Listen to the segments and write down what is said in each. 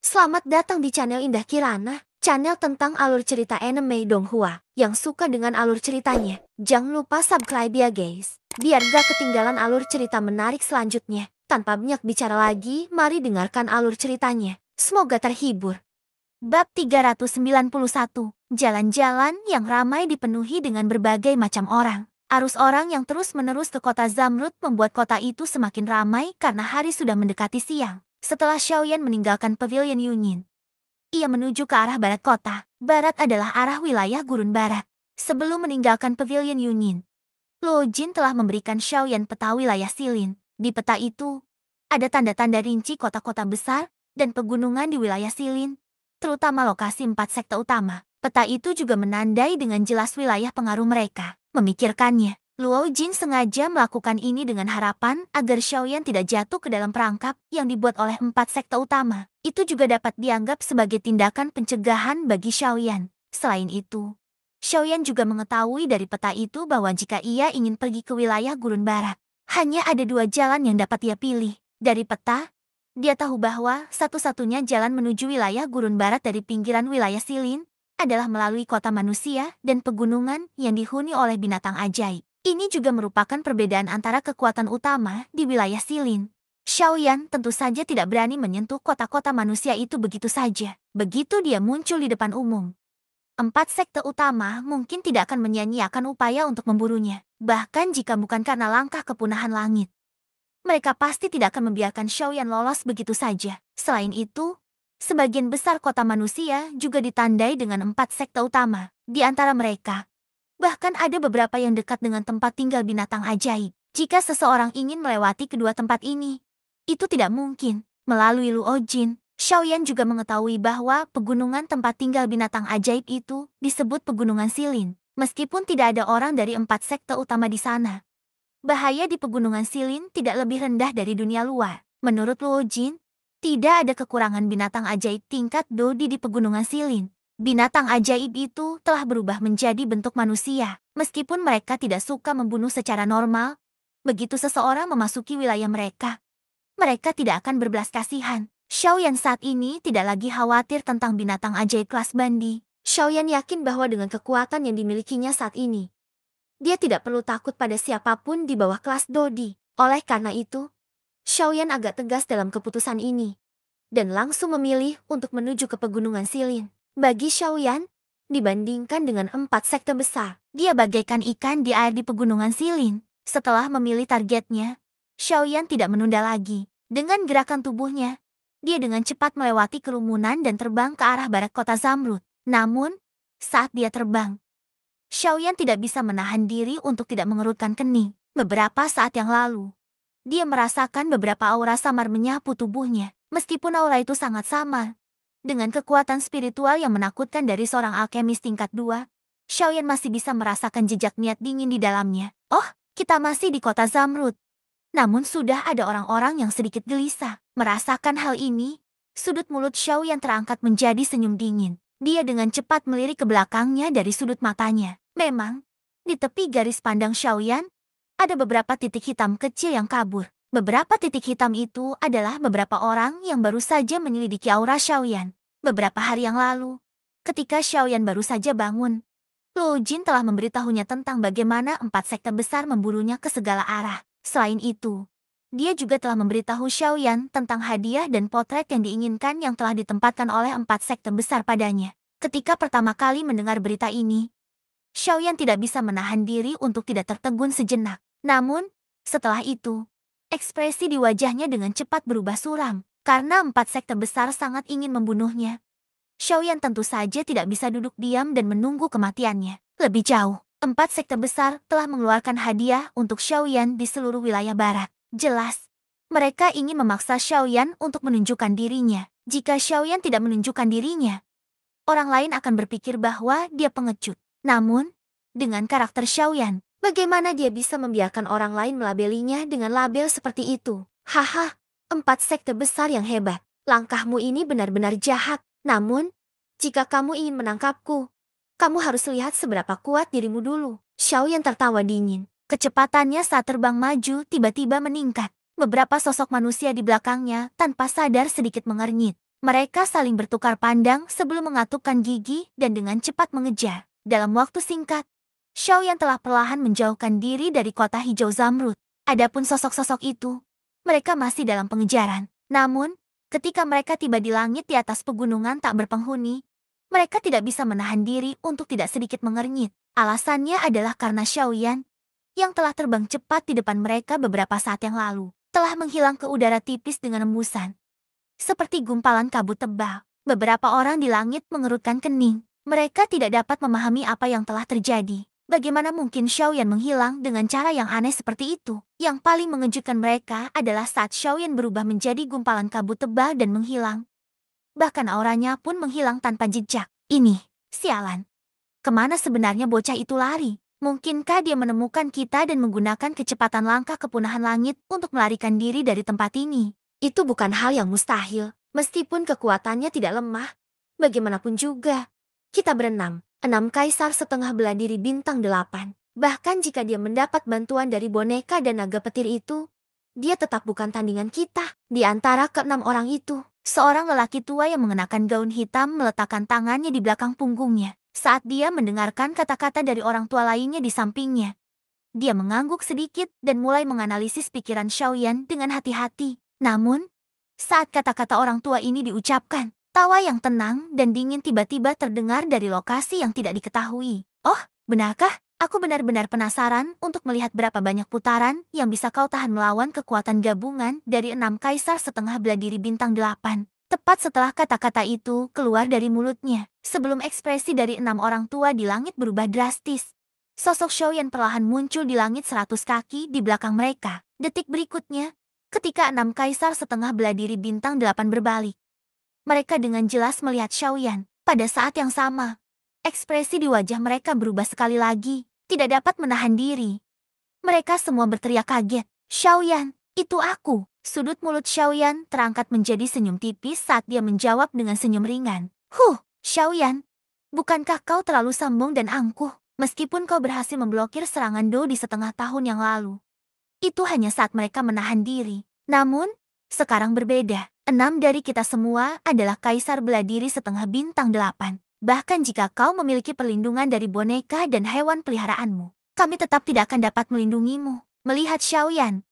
Selamat datang di channel Indah Kirana, channel tentang alur cerita anime Donghua. Yang suka dengan alur ceritanya, jangan lupa subscribe ya guys, biar gak ketinggalan alur cerita menarik selanjutnya. Tanpa banyak bicara lagi, mari dengarkan alur ceritanya. Semoga terhibur. Bab 391, jalan-jalan yang ramai dipenuhi dengan berbagai macam orang. Arus orang yang terus-menerus ke kota Zamrud membuat kota itu semakin ramai karena hari sudah mendekati siang. Setelah Xiaoyan meninggalkan Pavilion Yunin, ia menuju ke arah barat kota. Barat adalah arah wilayah gurun barat. Sebelum meninggalkan Pavilion Yunin, Luo Jin telah memberikan Xiaoyan peta wilayah Silin. Di peta itu, ada tanda-tanda rinci kota-kota besar dan pegunungan di wilayah Silin, terutama lokasi 4 sekte utama. Peta itu juga menandai dengan jelas wilayah pengaruh mereka. Memikirkannya, Luo Jin sengaja melakukan ini dengan harapan agar Xiaoyan tidak jatuh ke dalam perangkap yang dibuat oleh 4 sekte utama. Itu juga dapat dianggap sebagai tindakan pencegahan bagi Xiaoyan. Selain itu, Xiaoyan juga mengetahui dari peta itu bahwa jika ia ingin pergi ke wilayah gurun barat, hanya ada 2 jalan yang dapat ia pilih. Dari peta, dia tahu bahwa satu-satunya jalan menuju wilayah gurun barat dari pinggiran wilayah Silin adalah melalui kota manusia dan pegunungan yang dihuni oleh binatang ajaib. Ini juga merupakan perbedaan antara kekuatan utama di wilayah Silin. Xiaoyan tentu saja tidak berani menyentuh kota-kota manusia itu begitu saja. Begitu dia muncul di depan umum, 4 sekte utama mungkin tidak akan menyia-nyiakan upaya untuk memburunya. Bahkan jika bukan karena langkah kepunahan langit, mereka pasti tidak akan membiarkan Xiaoyan lolos begitu saja. Selain itu, sebagian besar kota manusia juga ditandai dengan 4 sekte utama. Di antara mereka, bahkan ada beberapa yang dekat dengan tempat tinggal binatang ajaib. Jika seseorang ingin melewati kedua tempat ini, itu tidak mungkin melalui Luo Jin. Xiaoyan juga mengetahui bahwa pegunungan tempat tinggal binatang ajaib itu disebut Pegunungan Silin. Meskipun tidak ada orang dari 4 sekte utama di sana, bahaya di Pegunungan Silin tidak lebih rendah dari dunia luar. Menurut Luo Jin, tidak ada kekurangan binatang ajaib tingkat Dodi di Pegunungan Silin. Binatang ajaib itu telah berubah menjadi bentuk manusia. Meskipun mereka tidak suka membunuh secara normal, begitu seseorang memasuki wilayah mereka, mereka tidak akan berbelas kasihan. Xiaoyan saat ini tidak lagi khawatir tentang binatang ajaib kelas Bandi. Xiaoyan yakin bahwa dengan kekuatan yang dimilikinya saat ini, dia tidak perlu takut pada siapapun di bawah kelas Dodi. Oleh karena itu, Xiaoyan agak tegas dalam keputusan ini, dan langsung memilih untuk menuju ke Pegunungan Silin. Bagi Xiaoyan, dibandingkan dengan 4 sekte besar, dia bagaikan ikan di air di Pegunungan Silin. Setelah memilih targetnya, Xiaoyan tidak menunda lagi. Dengan gerakan tubuhnya, dia dengan cepat melewati kerumunan dan terbang ke arah barat kota Zamrud. Namun, saat dia terbang, Xiaoyan tidak bisa menahan diri untuk tidak mengerutkan kening. Beberapa saat yang lalu, dia merasakan beberapa aura samar menyapu tubuhnya. Meskipun aura itu sangat samar dengan kekuatan spiritual yang menakutkan dari seorang alkemis tingkat 2, Xiaoyan masih bisa merasakan jejak niat dingin di dalamnya. Oh, kita masih di kota Zamrud. Namun sudah ada orang-orang yang sedikit gelisah. Merasakan hal ini, sudut mulut Xiaoyan terangkat menjadi senyum dingin. Dia dengan cepat melirik ke belakangnya dari sudut matanya. Memang, di tepi garis pandang Xiaoyan, ada beberapa titik hitam kecil yang kabur. Beberapa titik hitam itu adalah beberapa orang yang baru saja menyelidiki aura Xiaoyan. Beberapa hari yang lalu, ketika Xiaoyan baru saja bangun, Luo Jin telah memberitahunya tentang bagaimana 4 sekte besar memburunya ke segala arah. Selain itu, dia juga telah memberitahu Xiaoyan tentang hadiah dan potret yang diinginkan yang telah ditempatkan oleh 4 sekte besar padanya. Ketika pertama kali mendengar berita ini, Xiaoyan tidak bisa menahan diri untuk tidak tertegun sejenak. Namun, setelah itu, ekspresi di wajahnya dengan cepat berubah suram. Karena 4 sekte besar sangat ingin membunuhnya, Xiaoyan tentu saja tidak bisa duduk diam dan menunggu kematiannya. Lebih jauh, 4 sekte besar telah mengeluarkan hadiah untuk Xiaoyan di seluruh wilayah barat. Jelas, mereka ingin memaksa Xiaoyan untuk menunjukkan dirinya. Jika Xiaoyan tidak menunjukkan dirinya, orang lain akan berpikir bahwa dia pengecut. Namun, dengan karakter Xiaoyan, bagaimana dia bisa membiarkan orang lain melabelinya dengan label seperti itu? Haha, 4 sekte besar yang hebat. Langkahmu ini benar-benar jahat. Namun, jika kamu ingin menangkapku, kamu harus lihat seberapa kuat dirimu dulu. Xiaoyan tertawa dingin. Kecepatannya saat terbang maju tiba-tiba meningkat. Beberapa sosok manusia di belakangnya tanpa sadar sedikit mengernyit. Mereka saling bertukar pandang sebelum mengatupkan gigi dan dengan cepat mengejar. Dalam waktu singkat, Xiaoyan telah perlahan menjauhkan diri dari kota hijau zamrud. Adapun sosok-sosok itu, mereka masih dalam pengejaran. Namun, ketika mereka tiba di langit di atas pegunungan tak berpenghuni, mereka tidak bisa menahan diri untuk tidak sedikit mengernyit. Alasannya adalah karena Xiaoyan, yang telah terbang cepat di depan mereka beberapa saat yang lalu, telah menghilang ke udara tipis dengan embusan. Seperti gumpalan kabut tebal, beberapa orang di langit mengerutkan kening. Mereka tidak dapat memahami apa yang telah terjadi. Bagaimana mungkin Xiaoyan menghilang dengan cara yang aneh seperti itu? Yang paling mengejutkan mereka adalah saat Xiaoyan berubah menjadi gumpalan kabut tebal dan menghilang. Bahkan auranya pun menghilang tanpa jejak. Ini, sialan. Kemana sebenarnya bocah itu lari? Mungkinkah dia menemukan kita dan menggunakan kecepatan langkah kepunahan langit untuk melarikan diri dari tempat ini? Itu bukan hal yang mustahil, meskipun kekuatannya tidak lemah. Bagaimanapun juga, kita berenam, 6 kaisar setengah bela diri bintang 8. Bahkan jika dia mendapat bantuan dari boneka dan naga petir itu, dia tetap bukan tandingan kita. Di antara ke-6 orang itu, seorang lelaki tua yang mengenakan gaun hitam meletakkan tangannya di belakang punggungnya. Saat dia mendengarkan kata-kata dari orang tua lainnya di sampingnya, dia mengangguk sedikit dan mulai menganalisis pikiran Xiaoyan dengan hati-hati. Namun, saat kata-kata orang tua ini diucapkan, tawa yang tenang dan dingin tiba-tiba terdengar dari lokasi yang tidak diketahui. Oh, benarkah? Aku benar-benar penasaran untuk melihat berapa banyak putaran yang bisa kau tahan melawan kekuatan gabungan dari 6 kaisar setengah bela diri bintang 8. Tepat setelah kata-kata itu keluar dari mulutnya, sebelum ekspresi dari 6 orang tua di langit berubah drastis. Sosok Xiaoyan perlahan muncul di langit 100 kaki di belakang mereka. Detik berikutnya, ketika 6 kaisar setengah bela diri bintang 8 berbalik, mereka dengan jelas melihat Xiaoyan. Pada saat yang sama, ekspresi di wajah mereka berubah sekali lagi, tidak dapat menahan diri. Mereka semua berteriak kaget. Xiaoyan, itu aku. Sudut mulut Xiaoyan terangkat menjadi senyum tipis saat dia menjawab dengan senyum ringan. Xiaoyan, bukankah kau terlalu sombong dan angkuh? Meskipun kau berhasil memblokir serangan Do di setengah tahun yang lalu, itu hanya saat mereka menahan diri. Namun, sekarang berbeda. 6 dari kita semua adalah kaisar bela diri setengah bintang 8. Bahkan jika kau memiliki perlindungan dari boneka dan hewan peliharaanmu, kami tetap tidak akan dapat melindungimu. Melihat Xiaoyan,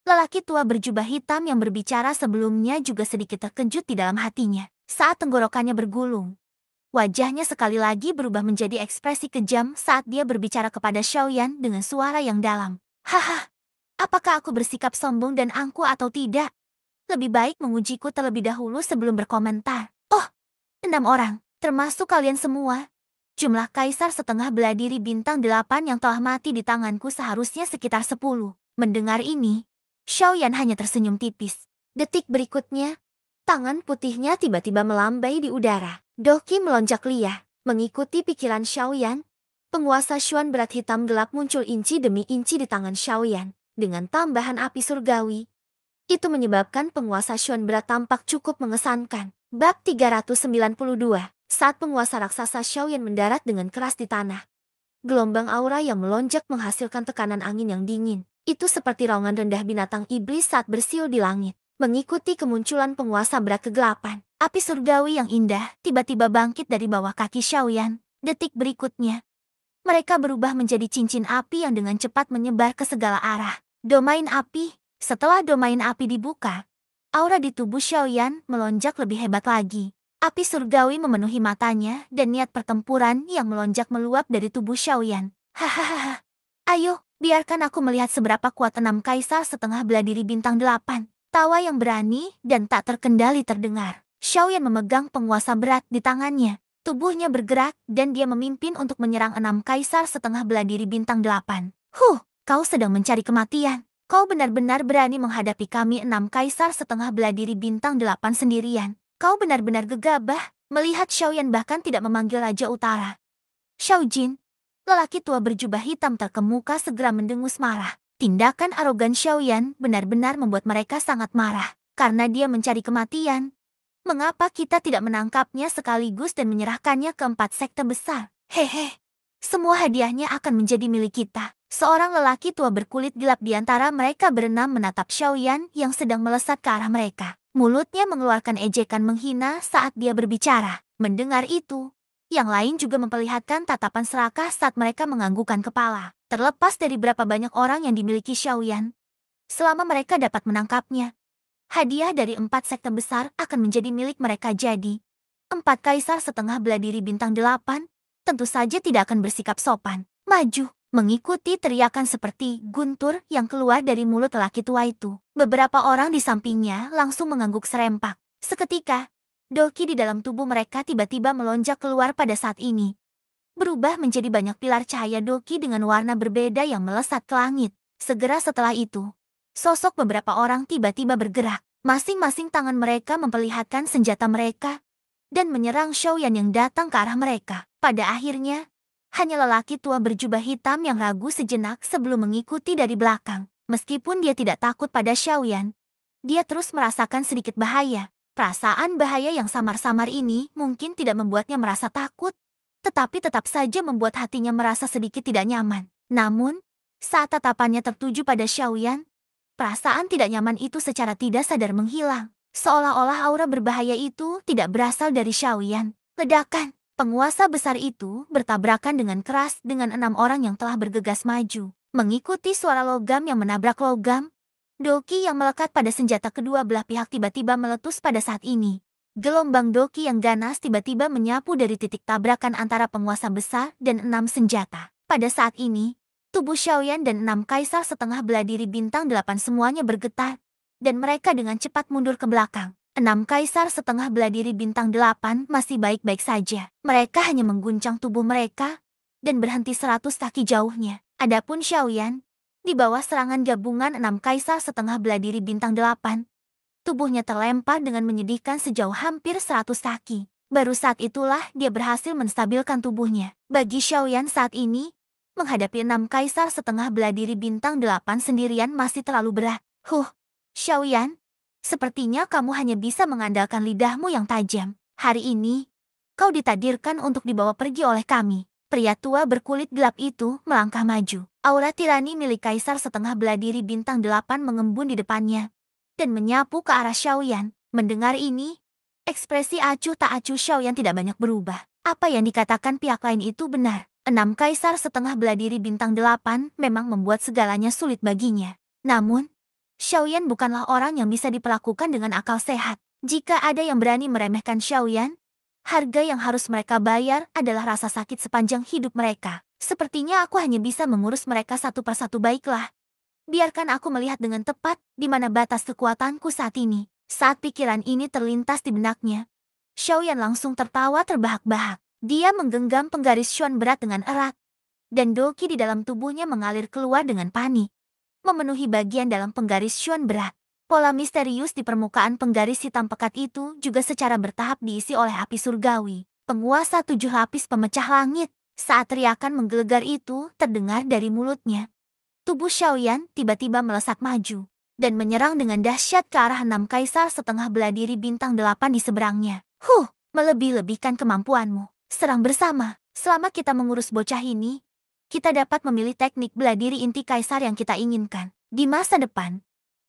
lelaki tua berjubah hitam yang berbicara sebelumnya juga sedikit terkejut di dalam hatinya. Saat tenggorokannya bergulung, wajahnya sekali lagi berubah menjadi ekspresi kejam saat dia berbicara kepada Xiaoyan dengan suara yang dalam. Haha. Apakah aku bersikap sombong dan angkuh atau tidak? Lebih baik mengujiku terlebih dahulu sebelum berkomentar. Oh, 6 orang, termasuk kalian semua. Jumlah kaisar setengah bela diri bintang 8 yang telah mati di tanganku seharusnya sekitar 10. Mendengar ini, Xiaoyan hanya tersenyum tipis. Detik berikutnya, tangan putihnya tiba-tiba melambai di udara. Doki melonjak liar, mengikuti pikiran Xiaoyan. Penguasa Xuan berat hitam gelap muncul inci demi inci di tangan Xiaoyan. Dengan tambahan api surgawi, itu menyebabkan penguasa Xuan berat tampak cukup mengesankan. Bab 392. Saat penguasa raksasa Xiaoyan mendarat dengan keras di tanah, gelombang aura yang melonjak menghasilkan tekanan angin yang dingin. Itu seperti raungan rendah binatang iblis saat bersiul di langit. Mengikuti kemunculan penguasa berat kegelapan, api surgawi yang indah tiba-tiba bangkit dari bawah kaki Xiaoyan. Detik berikutnya, mereka berubah menjadi cincin api yang dengan cepat menyebar ke segala arah. Domain api. Setelah domain api dibuka, aura di tubuh Xiaoyan melonjak lebih hebat lagi. Api surgawi memenuhi matanya dan niat pertempuran yang melonjak meluap dari tubuh Xiaoyan. Hahaha. Ayo, biarkan aku melihat seberapa kuat 6 kaisar setengah bela diri bintang 8. Tawa yang berani dan tak terkendali terdengar. Xiaoyan memegang penguasa berat di tangannya. Tubuhnya bergerak dan dia memimpin untuk menyerang 6 kaisar setengah bela diri bintang 8. Kau sedang mencari kematian. Kau benar-benar berani menghadapi kami 6 kaisar setengah bela diri bintang 8 sendirian. Kau benar-benar gegabah. Melihat Xiaoyan bahkan tidak memanggil Raja Utara. Xiaojin, lelaki tua berjubah hitam terkemuka segera mendengus marah. Tindakan arogan Xiaoyan benar-benar membuat mereka sangat marah. Karena dia mencari kematian. Mengapa kita tidak menangkapnya sekaligus dan menyerahkannya ke 4 sekte besar? Hehe. Semua hadiahnya akan menjadi milik kita. Seorang lelaki tua berkulit gelap di antara mereka berenam menatap Xiaoyan yang sedang melesat ke arah mereka. Mulutnya mengeluarkan ejekan menghina saat dia berbicara. Mendengar itu, yang lain juga memperlihatkan tatapan serakah saat mereka menganggukkan kepala. Terlepas dari berapa banyak orang yang dimiliki Xiaoyan, selama mereka dapat menangkapnya, hadiah dari 4 sekte besar akan menjadi milik mereka. Jadi, 4 kaisar setengah bela diri bintang 8 tentu saja tidak akan bersikap sopan. Maju. Mengikuti teriakan seperti guntur yang keluar dari mulut lelaki tua itu. Beberapa orang di sampingnya langsung mengangguk serempak. Seketika, doki di dalam tubuh mereka tiba-tiba melonjak keluar pada saat ini. Berubah menjadi banyak pilar cahaya doki dengan warna berbeda yang melesat ke langit. Segera setelah itu, sosok beberapa orang tiba-tiba bergerak. Masing-masing tangan mereka memperlihatkan senjata mereka dan menyerang Xiaoyan yang datang ke arah mereka. Pada akhirnya, hanya lelaki tua berjubah hitam yang ragu sejenak sebelum mengikuti dari belakang. Meskipun dia tidak takut pada Xiaoyan, dia terus merasakan sedikit bahaya. Perasaan bahaya yang samar-samar ini mungkin tidak membuatnya merasa takut, tetapi tetap saja membuat hatinya merasa sedikit tidak nyaman. Namun, saat tatapannya tertuju pada Xiaoyan, perasaan tidak nyaman itu secara tidak sadar menghilang. Seolah-olah aura berbahaya itu tidak berasal dari Xiaoyan. Ledakan. Penguasa besar itu bertabrakan dengan keras dengan 6 orang yang telah bergegas maju. Mengikuti suara logam yang menabrak logam, doki yang melekat pada senjata kedua belah pihak tiba-tiba meletus pada saat ini. Gelombang doki yang ganas tiba-tiba menyapu dari titik tabrakan antara penguasa besar dan 6 senjata. Pada saat ini, tubuh Xiaoyan dan 6 kaisar setengah bela diri bintang 8 semuanya bergetar, dan mereka dengan cepat mundur ke belakang. 6 kaisar setengah bela diri bintang 8 masih baik-baik saja. Mereka hanya mengguncang tubuh mereka dan berhenti 100 kaki jauhnya. Adapun Xiaoyan, di bawah serangan gabungan 6 kaisar setengah bela diri bintang 8, tubuhnya terlempar dengan menyedihkan sejauh hampir 100 kaki. Baru saat itulah dia berhasil menstabilkan tubuhnya. Bagi Xiaoyan saat ini, menghadapi 6 kaisar setengah bela diri bintang 8 sendirian masih terlalu berat. Xiaoyan, sepertinya kamu hanya bisa mengandalkan lidahmu yang tajam. Hari ini, kau ditakdirkan untuk dibawa pergi oleh kami. Pria tua berkulit gelap itu melangkah maju. Aura tirani milik kaisar setengah bela diri bintang 8 mengembun di depannya dan menyapu ke arah Xiaoyan. Mendengar ini, ekspresi acuh tak acuh Xiaoyan tidak banyak berubah. Apa yang dikatakan pihak lain itu benar. 6 kaisar setengah bela diri bintang 8 memang membuat segalanya sulit baginya. Namun, Xiaoyan bukanlah orang yang bisa diperlakukan dengan akal sehat. Jika ada yang berani meremehkan Xiaoyan, harga yang harus mereka bayar adalah rasa sakit sepanjang hidup mereka. Sepertinya aku hanya bisa mengurus mereka satu persatu. Baiklah. Biarkan aku melihat dengan tepat di mana batas kekuatanku saat ini. Saat pikiran ini terlintas di benaknya, Xiaoyan langsung tertawa terbahak-bahak. Dia menggenggam penggaris Xuan berat dengan erat, dan doki di dalam tubuhnya mengalir keluar dengan panik, memenuhi bagian dalam penggaris Xuan berat. Pola misterius di permukaan penggaris hitam pekat itu juga secara bertahap diisi oleh api surgawi. Penguasa 7 lapis pemecah langit. Saat teriakan menggelegar itu terdengar dari mulutnya, tubuh Xiaoyan tiba-tiba melesat maju dan menyerang dengan dahsyat ke arah 6 kaisar setengah bela diri bintang 8 di seberangnya. Melebih-lebihkan kemampuanmu. Serang bersama. Selama kita mengurus bocah ini, kita dapat memilih teknik bela diri inti kaisar yang kita inginkan. Di masa depan,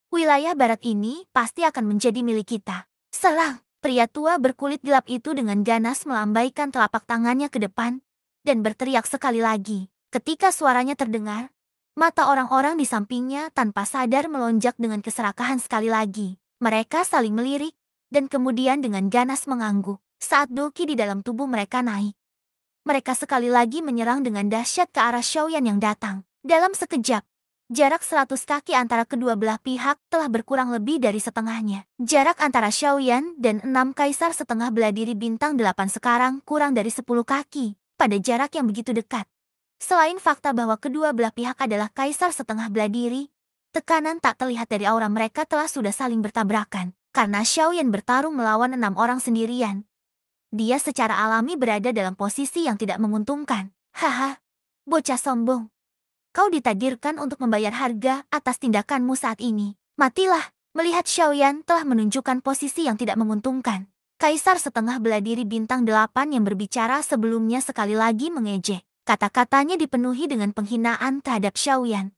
wilayah barat ini pasti akan menjadi milik kita. Serang! Pria tua berkulit gelap itu dengan ganas melambaikan telapak tangannya ke depan dan berteriak sekali lagi. Ketika suaranya terdengar, mata orang-orang di sampingnya tanpa sadar melonjak dengan keserakahan sekali lagi. Mereka saling melirik dan kemudian dengan ganas mengangguk saat doki di dalam tubuh mereka naik. Mereka sekali lagi menyerang dengan dahsyat ke arah Xiaoyan yang datang. Dalam sekejap, jarak 100 kaki antara kedua belah pihak telah berkurang lebih dari setengahnya. Jarak antara Xiaoyan dan 6 kaisar setengah bela diri bintang 8 sekarang kurang dari 10 kaki. Pada jarak yang begitu dekat, selain fakta bahwa kedua belah pihak adalah kaisar setengah bela diri, tekanan tak terlihat dari aura mereka telah sudah saling bertabrakan. Karena Xiaoyan bertarung melawan 6 orang sendirian, dia secara alami berada dalam posisi yang tidak menguntungkan. Bocah sombong. Kau ditakdirkan untuk membayar harga atas tindakanmu saat ini. Matilah. Melihat Xiaoyan telah menunjukkan posisi yang tidak menguntungkan, kaisar setengah bela diri bintang 8 yang berbicara sebelumnya sekali lagi mengejek. Kata-katanya dipenuhi dengan penghinaan terhadap Xiaoyan.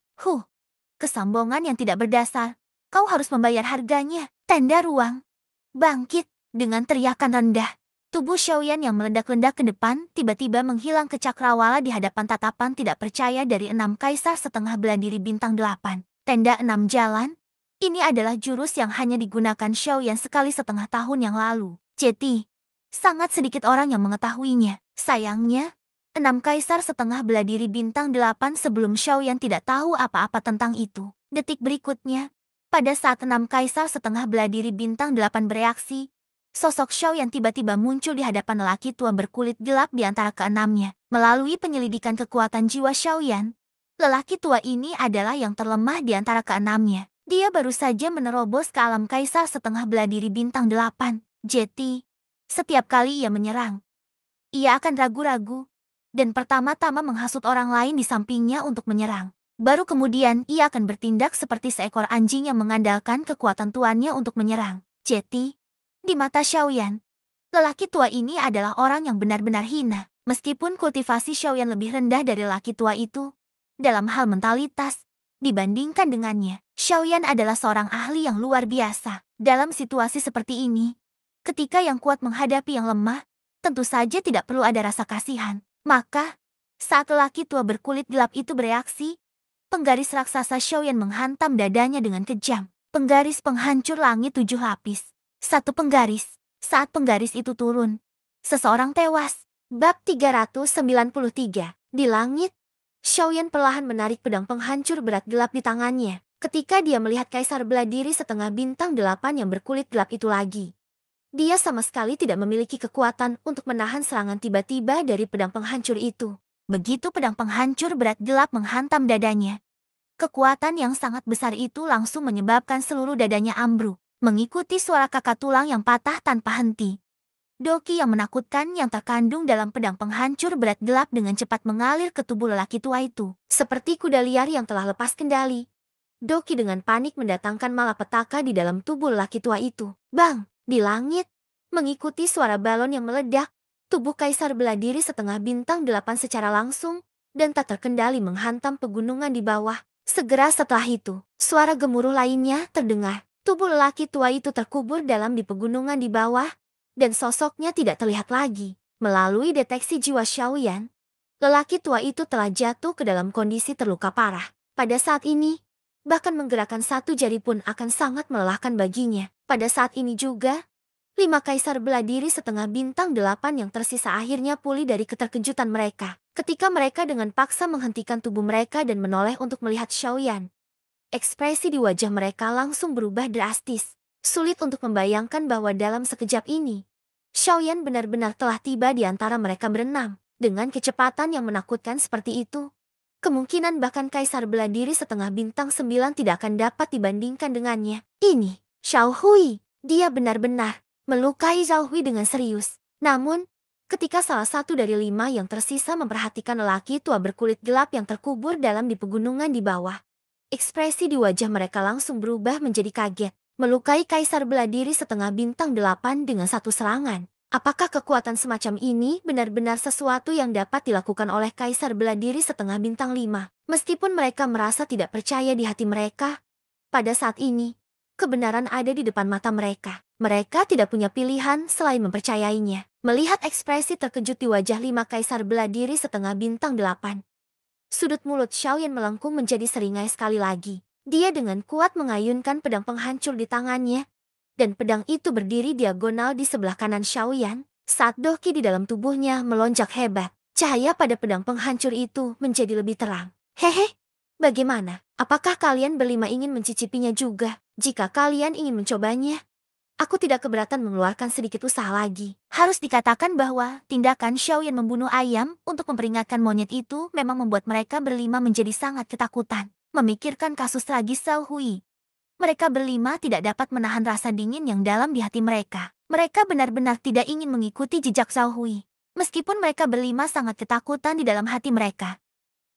Kesombongan yang tidak berdasar. Kau harus membayar harganya. Tenda ruang. Bangkit. Dengan teriakan rendah, tubuh Xiaoyan yang meledak-ledak ke depan tiba-tiba menghilang ke cakrawala di hadapan tatapan tidak percaya dari 6 kaisar setengah bela diri bintang 8. Tenda 6 jalan? Ini adalah jurus yang hanya digunakan Xiaoyan sekali setengah tahun yang lalu. Jeti. Sangat sedikit orang yang mengetahuinya. Sayangnya, 6 kaisar setengah bela diri bintang 8 sebelum Xiaoyan tidak tahu apa-apa tentang itu. Detik berikutnya, pada saat 6 kaisar setengah bela diri bintang 8 bereaksi, sosok Xiaoyan tiba-tiba muncul di hadapan lelaki tua berkulit gelap di antara keenamnya. Melalui penyelidikan kekuatan jiwa Xiaoyan, lelaki tua ini adalah yang terlemah di antara keenamnya. Dia baru saja menerobos ke alam kaisar setengah bela diri bintang 8. Jeti. Setiap kali ia menyerang, ia akan ragu-ragu, dan pertama-tama menghasut orang lain di sampingnya untuk menyerang. Baru kemudian ia akan bertindak seperti seekor anjing yang mengandalkan kekuatan tuannya untuk menyerang. Jeti. Di mata Xiaoyan, lelaki tua ini adalah orang yang benar-benar hina. Meskipun kultivasi Xiaoyan lebih rendah dari lelaki tua itu, dalam hal mentalitas, dibandingkan dengannya, Xiaoyan adalah seorang ahli yang luar biasa. Dalam situasi seperti ini, ketika yang kuat menghadapi yang lemah, tentu saja tidak perlu ada rasa kasihan. Maka, saat lelaki tua berkulit gelap itu bereaksi, penggaris raksasa Xiaoyan menghantam dadanya dengan kejam. Penggaris penghancur langit 7 lapis. Satu penggaris. Saat penggaris itu turun, seseorang tewas. Bab 393. Di langit, Xiaoyan perlahan menarik pedang penghancur berat gelap di tangannya. Ketika dia melihat kaisar bela diri setengah bintang 8 yang berkulit gelap itu lagi, dia sama sekali tidak memiliki kekuatan untuk menahan serangan tiba-tiba dari pedang penghancur itu. Begitu pedang penghancur berat gelap menghantam dadanya, kekuatan yang sangat besar itu langsung menyebabkan seluruh dadanya ambruk. Mengikuti suara kakak tulang yang patah tanpa henti, doki yang menakutkan yang terkandung dalam pedang penghancur berat gelap dengan cepat mengalir ke tubuh lelaki tua itu. Seperti kuda liar yang telah lepas kendali, doki dengan panik mendatangkan malapetaka di dalam tubuh lelaki tua itu. Bang! Di langit, mengikuti suara balon yang meledak, tubuh kaisar bela diri setengah bintang 8 secara langsung dan tak terkendali menghantam pegunungan di bawah. Segera setelah itu, suara gemuruh lainnya terdengar. Tubuh lelaki tua itu terkubur dalam di pegunungan di bawah, dan sosoknya tidak terlihat lagi. Melalui deteksi jiwa Xiaoyan, lelaki tua itu telah jatuh ke dalam kondisi terluka parah. Pada saat ini, bahkan menggerakkan satu jari pun akan sangat melelahkan baginya. Pada saat ini juga, 5 kaisar bela diri setengah bintang 8 yang tersisa akhirnya pulih dari keterkejutan mereka. Ketika mereka dengan paksa menghentikan tubuh mereka dan menoleh untuk melihat Xiaoyan, ekspresi di wajah mereka langsung berubah drastis. Sulit untuk membayangkan bahwa dalam sekejap ini, Xiaoyan benar-benar telah tiba di antara mereka berenam. Dengan kecepatan yang menakutkan seperti itu, kemungkinan bahkan kaisar bela diri setengah bintang 9 tidak akan dapat dibandingkan dengannya. Ini, Xiao Hui. Dia benar-benar melukai Xiao Hui dengan serius. Namun, ketika salah satu dari 5 yang tersisa memperhatikan lelaki tua berkulit gelap yang terkubur dalam di pegunungan di bawah, ekspresi di wajah mereka langsung berubah menjadi kaget. Melukai kaisar bela diri setengah bintang 8 dengan satu serangan. Apakah kekuatan semacam ini benar-benar sesuatu yang dapat dilakukan oleh kaisar bela diri setengah bintang 5? Meskipun mereka merasa tidak percaya di hati mereka, pada saat ini, kebenaran ada di depan mata mereka. Mereka tidak punya pilihan selain mempercayainya. Melihat ekspresi terkejut di wajah 5 kaisar bela diri setengah bintang 8, sudut mulut Xiaoyan melengkung menjadi seringai sekali lagi. Dia dengan kuat mengayunkan pedang penghancur di tangannya, dan pedang itu berdiri diagonal di sebelah kanan Xiaoyan. Saat doki di dalam tubuhnya melonjak hebat, cahaya pada pedang penghancur itu menjadi lebih terang. Hehe, bagaimana? Apakah kalian berlima ingin mencicipinya juga? Jika kalian ingin mencobanya, aku tidak keberatan mengeluarkan sedikit usaha lagi. Harus dikatakan bahwa tindakan Xiaoyan membunuh ayam untuk memperingatkan monyet itu memang membuat mereka berlima menjadi sangat ketakutan. Memikirkan kasus tragis Xiao Hui, mereka berlima tidak dapat menahan rasa dingin yang dalam di hati mereka. Mereka benar-benar tidak ingin mengikuti jejak Xiao Hui. Meskipun mereka berlima sangat ketakutan di dalam hati mereka.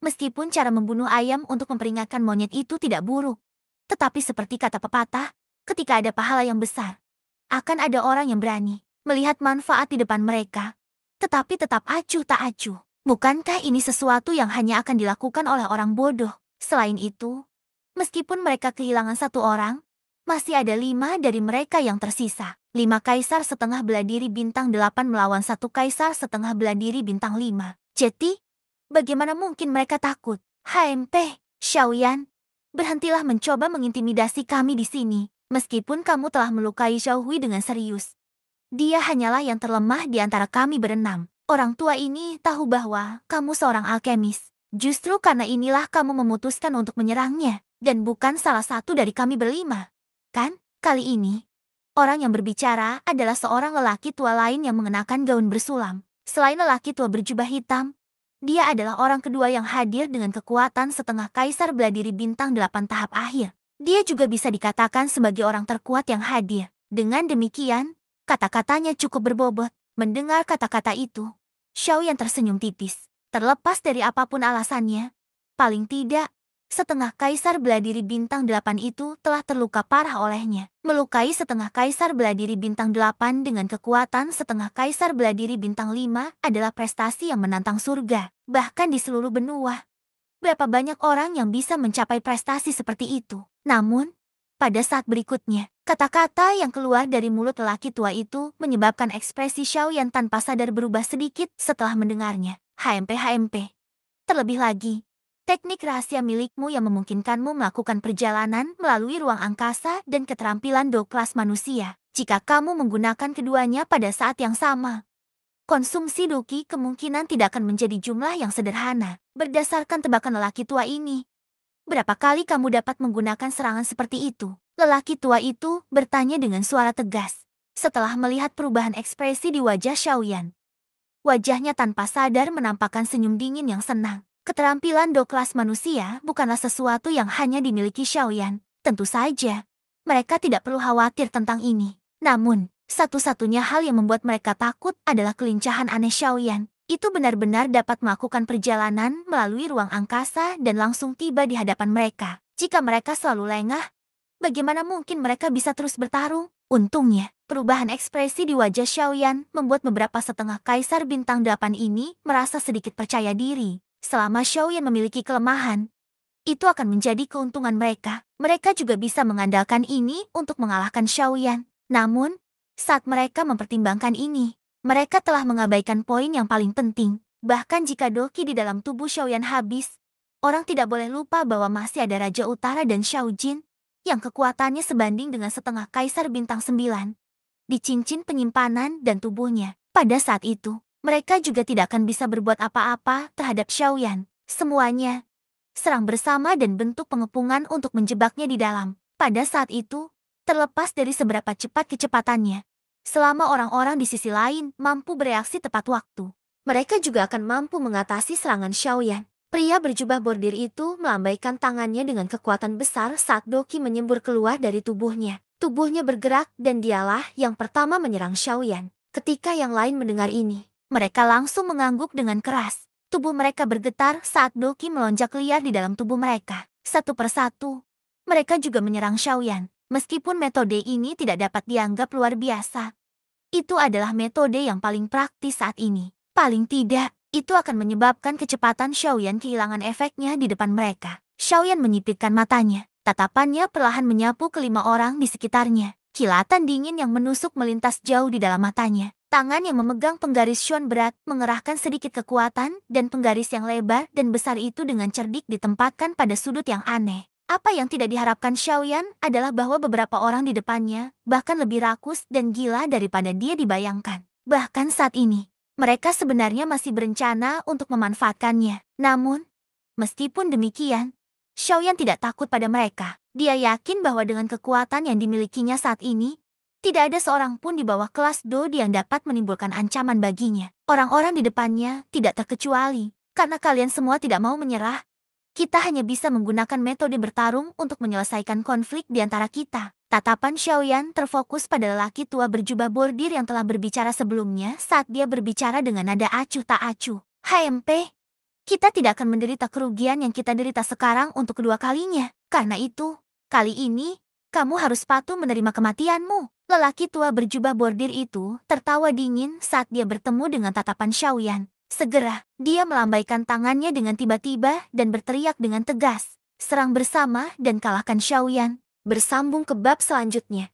Meskipun cara membunuh ayam untuk memperingatkan monyet itu tidak buruk. Tetapi seperti kata pepatah, ketika ada pahala yang besar, akan ada orang yang berani melihat manfaat di depan mereka, tetapi tetap acuh tak acuh. Bukankah ini sesuatu yang hanya akan dilakukan oleh orang bodoh? Selain itu, meskipun mereka kehilangan satu orang, masih ada 5 dari mereka yang tersisa. 5 kaisar setengah bela diri bintang 8 melawan satu kaisar setengah bela diri bintang 5. Jadi, bagaimana mungkin mereka takut? HMP, Xiaoyan, berhentilah mencoba mengintimidasi kami di sini. Meskipun kamu telah melukai Xiao Hui dengan serius, dia hanyalah yang terlemah di antara kami berenam. Orang tua ini tahu bahwa kamu seorang alkemis. Justru karena inilah kamu memutuskan untuk menyerangnya, dan bukan salah satu dari kami berlima. Kan, kali ini, orang yang berbicara adalah seorang lelaki tua lain yang mengenakan gaun bersulam. Selain lelaki tua berjubah hitam, dia adalah orang kedua yang hadir dengan kekuatan setengah kaisar bela diri bintang 8 tahap akhir. Dia juga bisa dikatakan sebagai orang terkuat yang hadir. Dengan demikian, kata-katanya cukup berbobot. Mendengar kata-kata itu, Xiaoyan tersenyum tipis. Terlepas dari apapun alasannya, paling tidak, setengah kaisar bela diri bintang 8 itu telah terluka parah olehnya. Melukai setengah kaisar bela diri bintang 8 dengan kekuatan setengah kaisar bela diri bintang 5 adalah prestasi yang menantang surga. Bahkan di seluruh benua, berapa banyak orang yang bisa mencapai prestasi seperti itu. Namun, pada saat berikutnya, kata-kata yang keluar dari mulut lelaki tua itu menyebabkan ekspresi Xiaoyan tanpa sadar berubah sedikit setelah mendengarnya. HMP. Terlebih lagi, teknik rahasia milikmu yang memungkinkanmu melakukan perjalanan melalui ruang angkasa dan keterampilan do kelas manusia. Jika kamu menggunakan keduanya pada saat yang sama, konsumsi doki kemungkinan tidak akan menjadi jumlah yang sederhana. Berdasarkan tebakan lelaki tua ini, berapa kali kamu dapat menggunakan serangan seperti itu? Lelaki tua itu bertanya dengan suara tegas. Setelah melihat perubahan ekspresi di wajah Xiaoyan, wajahnya tanpa sadar menampakkan senyum dingin yang senang. Keterampilan do kelas manusia bukanlah sesuatu yang hanya dimiliki Xiaoyan. Tentu saja, mereka tidak perlu khawatir tentang ini. Namun, satu-satunya hal yang membuat mereka takut adalah kelincahan aneh Xiaoyan. Itu benar-benar dapat melakukan perjalanan melalui ruang angkasa dan langsung tiba di hadapan mereka. Jika mereka selalu lengah, bagaimana mungkin mereka bisa terus bertarung? Untungnya, perubahan ekspresi di wajah Xiaoyan membuat beberapa setengah kaisar bintang 8 ini merasa sedikit percaya diri. Selama Xiaoyan memiliki kelemahan, itu akan menjadi keuntungan mereka. Mereka juga bisa mengandalkan ini untuk mengalahkan Xiaoyan. Namun, saat mereka mempertimbangkan ini, mereka telah mengabaikan poin yang paling penting. Bahkan jika doki di dalam tubuh Xiaoyan habis, orang tidak boleh lupa bahwa masih ada Raja Utara dan Xiao Jin, yang kekuatannya sebanding dengan setengah kaisar bintang 9. Di cincin penyimpanan dan tubuhnya. Pada saat itu, mereka juga tidak akan bisa berbuat apa-apa terhadap Xiaoyan. Semuanya serang bersama dan bentuk pengepungan untuk menjebaknya di dalam. Pada saat itu, terlepas dari seberapa cepat kecepatannya, selama orang-orang di sisi lain mampu bereaksi tepat waktu, mereka juga akan mampu mengatasi serangan Xiaoyan. Pria berjubah bordir itu melambaikan tangannya dengan kekuatan besar saat doki menyembur keluar dari tubuhnya. Tubuhnya bergerak dan dialah yang pertama menyerang Xiaoyan. Ketika yang lain mendengar ini, mereka langsung mengangguk dengan keras. Tubuh mereka bergetar saat doki melonjak liar di dalam tubuh mereka. Satu persatu, mereka juga menyerang Xiaoyan. Meskipun metode ini tidak dapat dianggap luar biasa, itu adalah metode yang paling praktis saat ini. Paling tidak, itu akan menyebabkan kecepatan Xiaoyan kehilangan efeknya di depan mereka. Xiaoyan menyipitkan matanya. Tatapannya perlahan menyapu kelima orang di sekitarnya. Kilatan dingin yang menusuk melintas jauh di dalam matanya. Tangan yang memegang penggaris Xuan berat mengerahkan sedikit kekuatan dan penggaris yang lebar dan besar itu dengan cerdik ditempatkan pada sudut yang aneh. Apa yang tidak diharapkan Xiaoyan adalah bahwa beberapa orang di depannya bahkan lebih rakus dan gila daripada dia dibayangkan. Bahkan saat ini, mereka sebenarnya masih berencana untuk memanfaatkannya. Namun, meskipun demikian, Xiaoyan tidak takut pada mereka. Dia yakin bahwa dengan kekuatan yang dimilikinya saat ini, tidak ada seorang pun di bawah kelas Dodi yang dapat menimbulkan ancaman baginya. Orang-orang di depannya tidak terkecuali. Karena kalian semua tidak mau menyerah, kita hanya bisa menggunakan metode bertarung untuk menyelesaikan konflik di antara kita. Tatapan Xiaoyan terfokus pada lelaki tua berjubah bordir yang telah berbicara sebelumnya saat dia berbicara dengan nada acuh tak acuh. HMP, kita tidak akan menderita kerugian yang kita derita sekarang untuk kedua kalinya. Karena itu, kali ini, kamu harus patuh menerima kematianmu. Lelaki tua berjubah bordir itu tertawa dingin saat dia bertemu dengan tatapan Xiaoyan. Segera, dia melambaikan tangannya dengan tiba-tiba dan berteriak dengan tegas. Serang bersama dan kalahkan Xiaoyan. Bersambung ke bab selanjutnya.